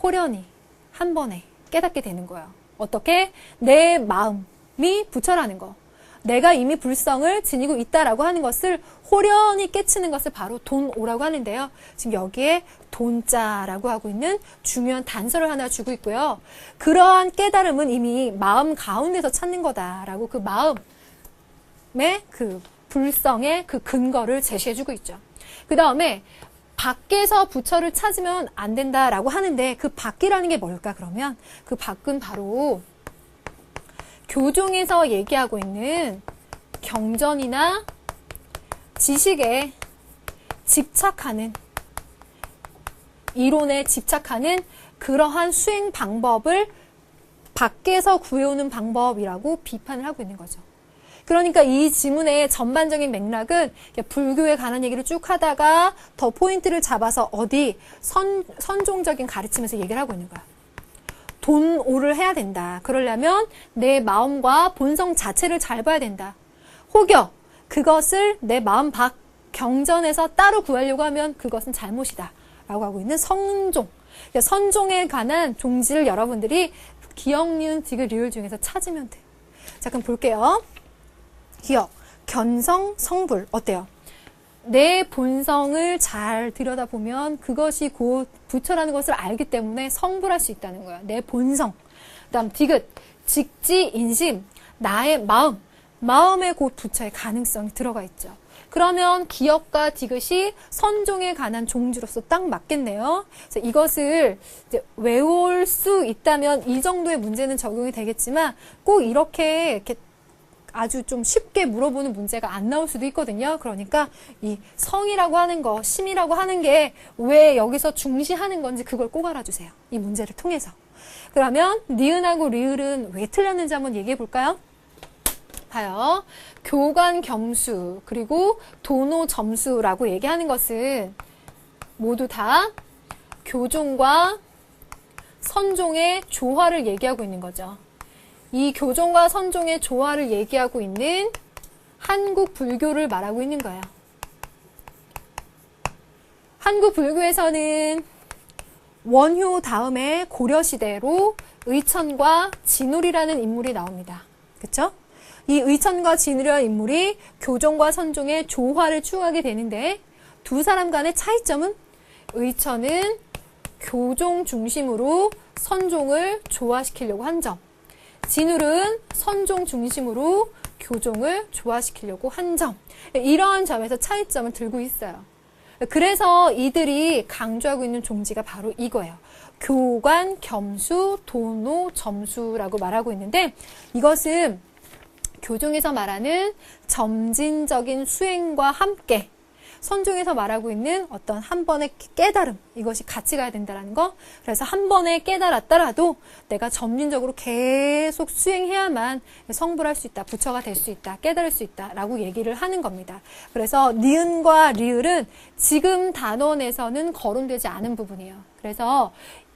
호련히, 한 번에 깨닫게 되는 거예요. 어떻게? 내 마음이 부처라는 거. 내가 이미 불성을 지니고 있다라고 하는 것을 호련히 깨치는 것을 바로 돈오라고 하는데요. 지금 여기에 돈자라고 하고 있는 중요한 단서를 하나 주고 있고요. 그러한 깨달음은 이미 마음 가운데서 찾는 거다라고 그 마음의 그 불성의 그 근거를 제시해주고 있죠. 그 다음에 밖에서 부처를 찾으면 안 된다라고 하는데 그 밖이라는 게 뭘까 그러면 그 밖은 바로 교종에서 얘기하고 있는 경전이나 지식에 집착하는, 이론에 집착하는 그러한 수행 방법을 밖에서 구해오는 방법이라고 비판을 하고 있는 거죠. 그러니까 이 지문의 전반적인 맥락은 불교에 관한 얘기를 쭉 하다가 더 포인트를 잡아서 어디 선종적인 가르침에서 얘기를 하고 있는 거야. 돈오를 해야 된다. 그러려면 내 마음과 본성 자체를 잘 봐야 된다. 혹여 그것을 내 마음 밖 경전에서 따로 구하려고 하면 그것은 잘못이다 라고 하고 있는 선종. 선종에 관한 종지를 여러분들이 기역, 니은, 디귿, 리을 중에서 찾으면 돼. 자, 그럼 볼게요. 기역, 견성, 성불 어때요? 내 본성을 잘 들여다보면 그것이 곧 부처라는 것을 알기 때문에 성불할 수 있다는 거야. 내 본성. 그 다음 디귿, 직지, 인심, 나의 마음에 곧 부처의 가능성이 들어가 있죠. 그러면 기역과 디귿이 선종에 관한 종지로서 딱 맞겠네요. 그래서 이것을 이제 외울 수 있다면 이 정도의 문제는 적용이 되겠지만 꼭 이렇게 아주 좀 쉽게 물어보는 문제가 안 나올 수도 있거든요. 그러니까 이 성이라고 하는 거, 심이라고 하는 게 왜 여기서 중시하는 건지 그걸 꼭 알아주세요. 이 문제를 통해서. 그러면 니은하고 리을은 왜 틀렸는지 한번 얘기해 볼까요? 봐요. 교관 겸수 그리고 도노 점수라고 얘기하는 것은 모두 다 교종과 선종의 조화를 얘기하고 있는 거죠. 이 교종과 선종의 조화를 얘기하고 있는 한국 불교를 말하고 있는 거예요. 한국 불교에서는 원효 다음에 고려시대로 의천과 진울이라는 인물이 나옵니다. 그쵸? 이 의천과 진울이라는 인물이 교종과 선종의 조화를 추구하게 되는데 두 사람 간의 차이점은 의천은 교종 중심으로 선종을 조화시키려고 한 점, 진울은 선종 중심으로 교종을 조화시키려고 한 점, 이러한 점에서 차이점을 들고 있어요. 그래서 이들이 강조하고 있는 종지가 바로 이거예요. 교관, 겸수, 도노, 점수라고 말하고 있는데 이것은 교종에서 말하는 점진적인 수행과 함께 선종에서 말하고 있는 어떤 한 번의 깨달음, 이것이 같이 가야 된다는 거. 그래서 한 번에 깨달았더라도 내가 점진적으로 계속 수행해야만 성불할 수 있다, 부처가 될 수 있다, 깨달을 수 있다 라고 얘기를 하는 겁니다. 그래서 니은과 리을은 지금 단원에서는 거론되지 않은 부분이에요. 그래서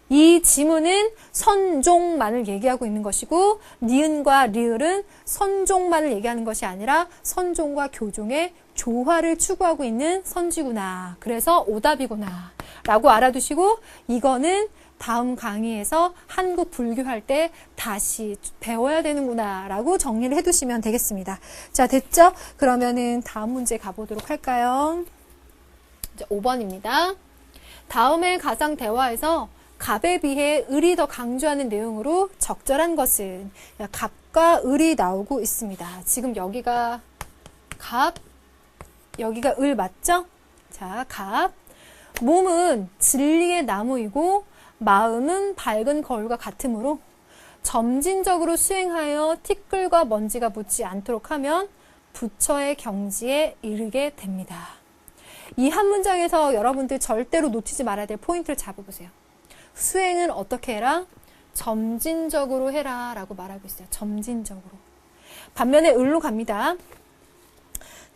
이 지문은 선종만을 얘기하고 있는 것이고 니은과 리을은 선종만을 얘기하는 것이 아니라 선종과 교종의 조화를 추구하고 있는 선지구나. 그래서 오답이구나 라고 알아두시고 이거는 다음 강의에서 한국 불교할 때 다시 배워야 되는구나 라고 정리를 해두시면 되겠습니다. 자, 됐죠? 그러면은 다음 문제 가보도록 할까요? 이제 5번입니다. 다음의 가상 대화에서 갑에 비해 을이 더 강조하는 내용으로 적절한 것은, 갑과 을이 나오고 있습니다. 지금 여기가 갑, 여기가 을 맞죠? 자, 갑. 몸은 진리의 나무이고 마음은 밝은 거울과 같으므로 점진적으로 수행하여 티끌과 먼지가 묻지 않도록 하면 부처의 경지에 이르게 됩니다. 이 한 문장에서 여러분들 절대로 놓치지 말아야 될 포인트를 잡아보세요. 수행은 어떻게 해라? 점진적으로 해라 라고 말하고 있어요. 점진적으로. 반면에 을로 갑니다.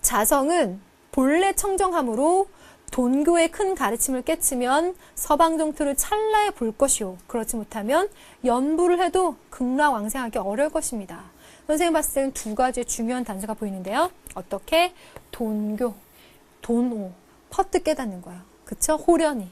자성은 본래 청정함으로 돈교의 큰 가르침을 깨치면 서방정토를 찰나에 볼 것이요. 그렇지 못하면 연부를 해도 극락왕생하기 어려울 것입니다. 선생님 봤을 때는 두 가지의 중요한 단서가 보이는데요. 어떻게? 돈교, 돈오, 퍼뜩 깨닫는 거예요. 그쵸? 호련히.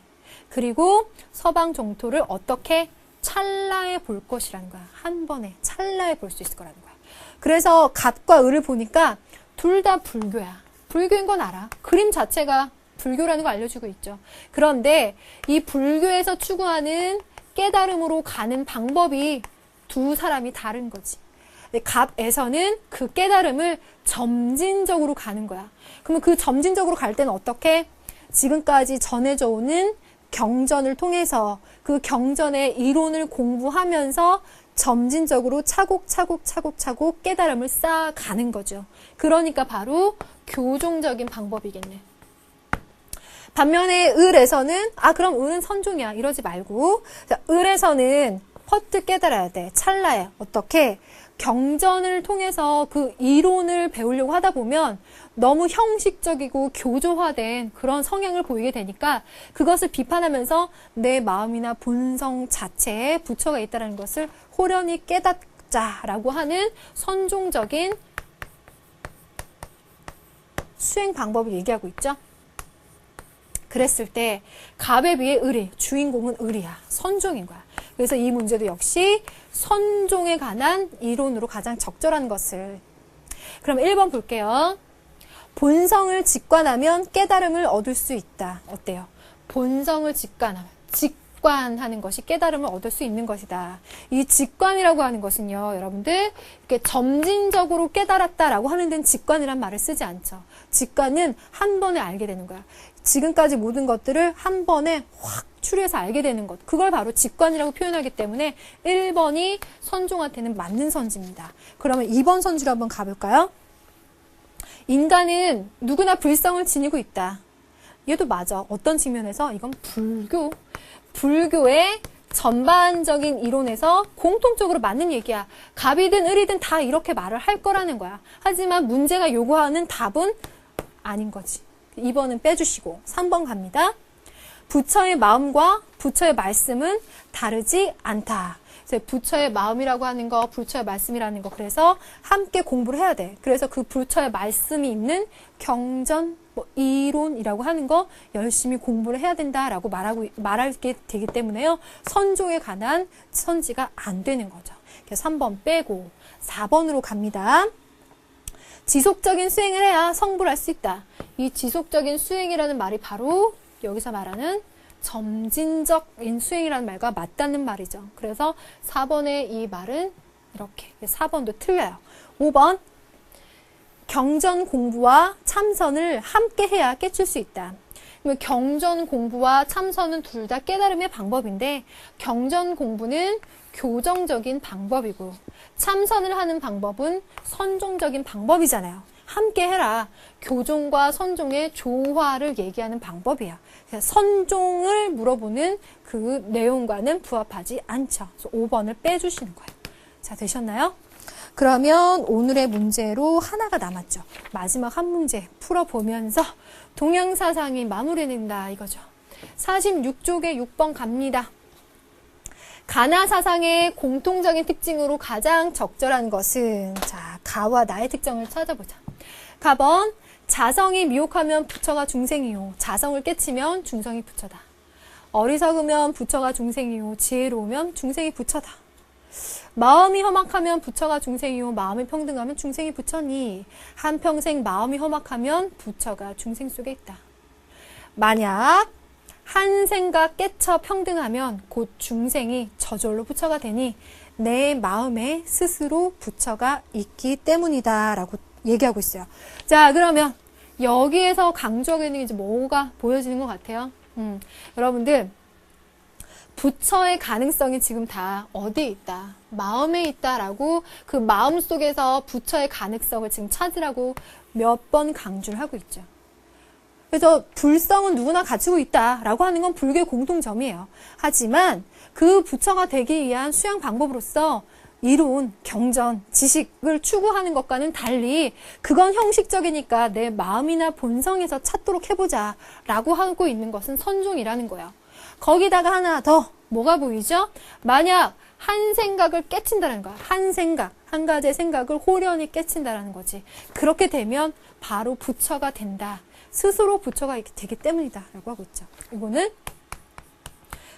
그리고 서방 정토를 어떻게 찰나에 볼 것이라는 거야. 한 번에 찰나에 볼 수 있을 거라는 거야. 그래서 갑과 을을 보니까 둘 다 불교야. 불교인 건 알아. 그림 자체가 불교라는 거 알려주고 있죠. 그런데 이 불교에서 추구하는 깨달음으로 가는 방법이 두 사람이 다른 거지. 갑에서는 그 깨달음을 점진적으로 가는 거야. 그러면 그 점진적으로 갈 때는 어떻게? 지금까지 전해져 오는 경전을 통해서 그 경전의 이론을 공부하면서 점진적으로 차곡차곡 깨달음을 쌓아가는 거죠. 그러니까 바로 교종적인 방법이겠네. 반면에 을에서는 그럼 을은 선종이야 이러지 말고, 자, 을에서는 퍼뜩 깨달아야 돼. 찰나에. 어떻게? 경전을 통해서 그 이론을 배우려고 하다 보면 너무 형식적이고 교조화된 그런 성향을 보이게 되니까 그것을 비판하면서 내 마음이나 본성 자체에 부처가 있다는 것을 호련히 깨닫자라고 하는 선종적인 수행 방법을 얘기하고 있죠. 그랬을 때 갑에 비해 을이, 주인공은 을이야. 선종인 거야. 그래서 이 문제도 역시 선종에 관한 이론으로 가장 적절한 것을. 그럼 1번 볼게요. 본성을 직관하면 깨달음을 얻을 수 있다. 어때요? 본성을 직관하는 것이 깨달음을 얻을 수 있는 것이다. 이 직관이라고 하는 것은요, 여러분들 이렇게 점진적으로 깨달았다라고 하는 데는 직관이란 말을 쓰지 않죠. 직관은 한 번에 알게 되는 거야. 지금까지 모든 것들을 한 번에 확 추려서 알게 되는 것. 그걸 바로 직관이라고 표현하기 때문에 1번이 선종한테는 맞는 선지입니다. 그러면 2번 선지로 한번 가볼까요? 인간은 누구나 불성을 지니고 있다. 얘도 맞아. 어떤 측면에서? 이건 불교의 전반적인 이론에서 공통적으로 맞는 얘기야. 갑이든 을이든 다 이렇게 말을 할 거라는 거야. 하지만 문제가 요구하는 답은 아닌 거지. 2번은 빼주시고 3번 갑니다. 부처의 마음과 부처의 말씀은 다르지 않다. 그래서 부처의 마음이라고 하는 거, 부처의 말씀이라는 거, 그래서 함께 공부를 해야 돼. 그래서 그 부처의 말씀이 있는 경전, 이론이라고 하는 거 열심히 공부를 해야 된다라고 말하게 되기 때문에요. 선종에 관한 선지가 안 되는 거죠. 그래서 3번 빼고 4번으로 갑니다. 지속적인 수행을 해야 성불할 수 있다. 이 지속적인 수행이라는 말이 바로 여기서 말하는 점진적인 수행이라는 말과 맞닿는 말이죠. 그래서 4번의 이 말은 이렇게, 4번도 틀려요. 5번, 경전 공부와 참선을 함께 해야 깨칠 수 있다. 경전 공부와 참선은 둘 다 깨달음의 방법인데, 경전 공부는 교정적인 방법이고 참선을 하는 방법은 선종적인 방법이잖아요. 함께 해라. 교종과 선종의 조화를 얘기하는 방법이야. 선종을 물어보는 그 내용과는 부합하지 않죠. 그래서 5번을 빼주시는 거예요. 자, 되셨나요? 그러면 오늘의 문제로 하나가 남았죠. 마지막 한 문제 풀어보면서 동양사상이 마무리된다 이거죠. 46쪽에 6번 갑니다. 가나사상의 공통적인 특징으로 가장 적절한 것은, 자, 가와 나의 특징을 찾아보자. 가번, 자성이 미혹하면 부처가 중생이요. 자성을 깨치면 중성이 부처다. 어리석으면 부처가 중생이요. 지혜로우면 중생이 부처다. 마음이 험악하면 부처가 중생이요. 마음이 평등하면 중생이 부처니 한평생 마음이 험악하면 부처가 중생 속에 있다. 만약 한 생각 깨쳐 평등하면 곧 중생이 저절로 부처가 되니 내 마음에 스스로 부처가 있기 때문이다 라고 얘기하고 있어요. 자, 그러면 여기에서 강조하고 있는 게 이제 뭐가 보여지는 것 같아요? 여러분들, 부처의 가능성이 지금 다 어디에 있다? 마음에 있다라고, 그 마음 속에서 부처의 가능성을 지금 찾으라고 몇 번 강조를 하고 있죠. 그래서 불성은 누구나 가지고 있다라고 하는 건 불교의 공통점이에요. 하지만 그 부처가 되기 위한 수양 방법으로서 이론, 경전, 지식을 추구하는 것과는 달리 그건 형식적이니까 내 마음이나 본성에서 찾도록 해보자 라고 하고 있는 것은 선종이라는 거예요. 거기다가 하나 더 뭐가 보이죠? 만약 한 생각을 깨친다는 거야. 한 생각, 한 가지의 생각을 호련히 깨친다는 거지. 그렇게 되면 바로 부처가 된다. 스스로 부처가 되기 때문이다 라고 하고 있죠. 이거는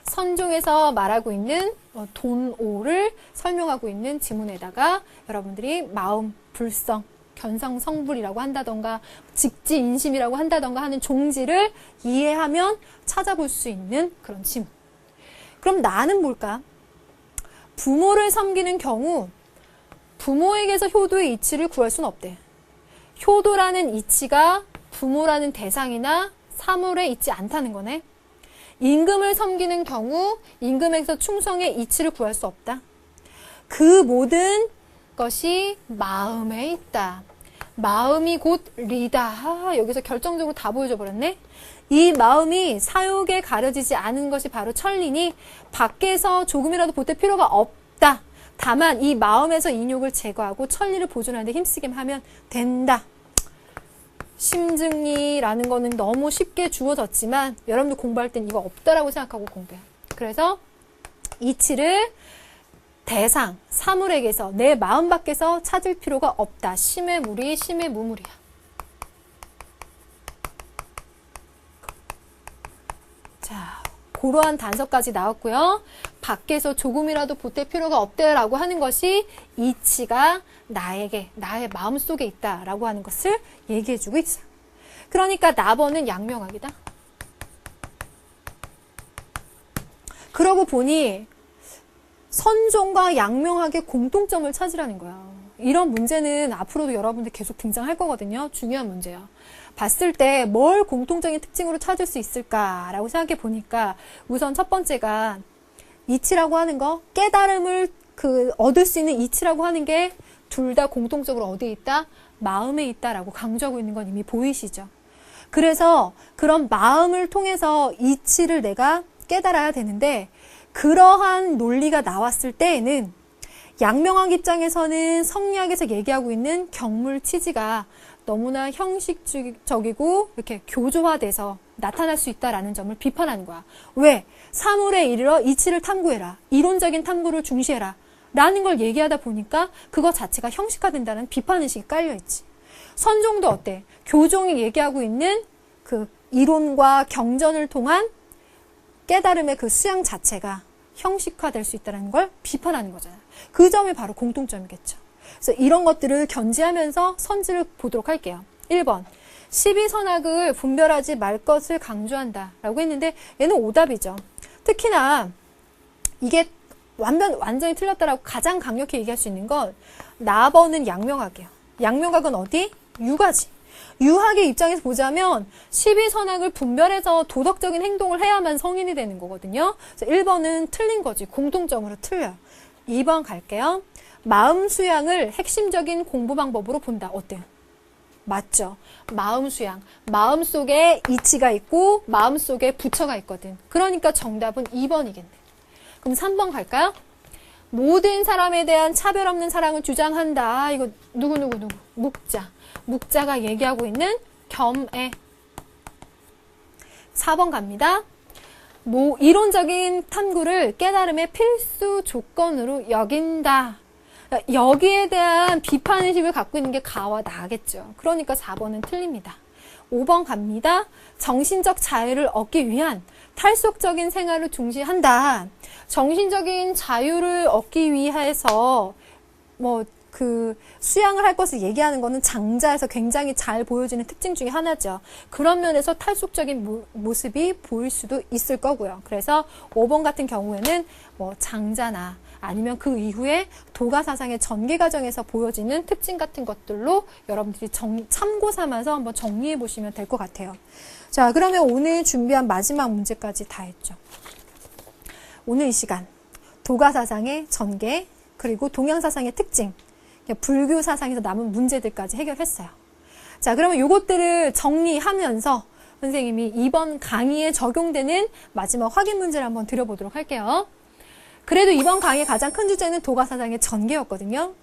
선종에서 말하고 있는 돈오를 설명하고 있는 지문에다가 여러분들이 마음, 불성, 견성성불이라고 한다던가 직지인심이라고 한다던가 하는 종지를 이해하면 찾아볼 수 있는 그런 지문. 그럼 나는 뭘까? 부모를 섬기는 경우 부모에게서 효도의 이치를 구할 수는 없대. 효도라는 이치가 부모라는 대상이나 사물에 있지 않다는 거네. 임금을 섬기는 경우 임금에게서 충성의 이치를 구할 수 없다. 그 모든 것이 마음에 있다. 마음이 곧 리다. 여기서 결정적으로 다 보여줘 버렸네. 이 마음이 사욕에 가려지지 않은 것이 바로 천리니 밖에서 조금이라도 보탤 필요가 없다. 다만 이 마음에서 인욕을 제거하고 천리를 보존하는 데 힘쓰기만 하면 된다. 심증리라는 거는 너무 쉽게 주어졌지만 여러분들 공부할 땐 이거 없다라고 생각하고 공부해요. 그래서 이치를 대상, 사물에게서 내 마음 밖에서 찾을 필요가 없다. 심의 무리, 심의 무무리야. 자, 그러한 단서까지 나왔고요. 밖에서 조금이라도 보탤 필요가 없다라고 하는 것이 이치가 나에게, 나의 마음속에 있다라고 하는 것을 얘기해주고 있어요. 그러니까 나번은 양명학이다. 그러고 보니 선종과 양명학의 공통점을 찾으라는 거야. 이런 문제는 앞으로도 여러분들 계속 등장할 거거든요. 중요한 문제야. 봤을 때 뭘 공통적인 특징으로 찾을 수 있을까라고 생각해 보니까 우선 첫 번째가 이치라고 하는 거, 깨달음을 얻을 수 있는 이치라고 하는 게 둘 다 공통적으로 어디에 있다? 마음에 있다라고 강조하고 있는 건 이미 보이시죠? 그래서 그런 마음을 통해서 이치를 내가 깨달아야 되는데 그러한 논리가 나왔을 때에는 양명학 입장에서는 성리학에서 얘기하고 있는 경물 치지가 너무나 형식적이고 이렇게 교조화돼서 나타날 수 있다라는 점을 비판하는 거야. 왜? 사물에 이르러 이치를 탐구해라. 이론적인 탐구를 중시해라. 라는 걸 얘기하다 보니까 그거 자체가 형식화된다는 비판의식이 깔려있지. 선종도 어때? 교종이 얘기하고 있는 그 이론과 경전을 통한 깨달음의 그 수양 자체가 형식화될 수 있다는 걸 비판하는 거잖아요. 그 점이 바로 공통점이겠죠. 그래서 이런 것들을 견지하면서 선지를 보도록 할게요. 1번. 12선악을 분별하지 말 것을 강조한다 라고 했는데 얘는 오답이죠. 특히나 이게 완전히 틀렸다라고 가장 강력히 얘기할 수 있는 건 나번은 양명학이에요. 양명학은 어디? 유가지. 유학의 입장에서 보자면 12선악을 분별해서 도덕적인 행동을 해야만 성인이 되는 거거든요. 그래서 1번은 틀린 거지. 공통점으로 틀려요. 2번 갈게요. 마음 수양을 핵심적인 공부 방법으로 본다. 어때요? 맞죠? 마음 수양. 마음 속에 이치가 있고 마음 속에 부처가 있거든. 그러니까 정답은 2번이겠네. 그럼 3번 갈까요? 모든 사람에 대한 차별 없는 사랑을 주장한다. 이거 누구? 묵자. 묵자가 얘기하고 있는 겸애. 4번 갑니다. 이론적인 탐구를 깨달음의 필수 조건으로 여긴다. 여기에 대한 비판의식을 갖고 있는 게 가와 나겠죠. 그러니까 4번은 틀립니다. 5번 갑니다. 정신적 자유를 얻기 위한 탈속적인 생활을 중시한다. 정신적인 자유를 얻기 위해서 수양을 할 것을 얘기하는 거는 장자에서 굉장히 잘 보여지는 특징 중에 하나죠. 그런 면에서 탈속적인 모습이 보일 수도 있을 거고요. 그래서 5번 같은 경우에는 장자나 아니면 그 이후에 도가 사상의 전개 과정에서 보여지는 특징 같은 것들로 여러분들이 참고 삼아서 한번 정리해 보시면 될 것 같아요. 자, 그러면 오늘 준비한 마지막 문제까지 다 했죠. 오늘 이 시간 도가 사상의 전개 그리고 동양 사상의 특징, 불교 사상에서 남은 문제들까지 해결했어요. 자, 그러면 이것들을 정리하면서 선생님이 이번 강의에 적용되는 마지막 확인 문제를 한번 드려보도록 할게요. 그래도 이번 강의의 가장 큰 주제는 도가 사상의 전개였거든요.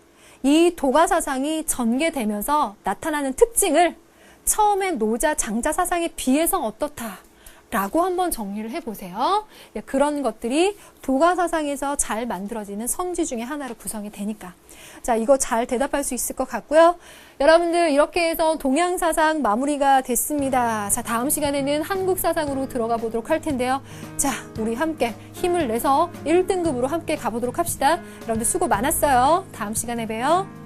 이 도가 사상이 전개되면서 나타나는 특징을 처음엔 노자, 장자 사상에 비해서 어떻다 라고 한번 정리를 해보세요. 그런 것들이 도가 사상에서 잘 만들어지는 성지 중에 하나로 구성이 되니까. 자, 이거 잘 대답할 수 있을 것 같고요. 여러분들 이렇게 해서 동양 사상 마무리가 됐습니다. 자, 다음 시간에는 한국 사상으로 들어가 보도록 할 텐데요. 자, 우리 함께 힘을 내서 1등급으로 함께 가보도록 합시다. 여러분들 수고 많았어요. 다음 시간에 봬요.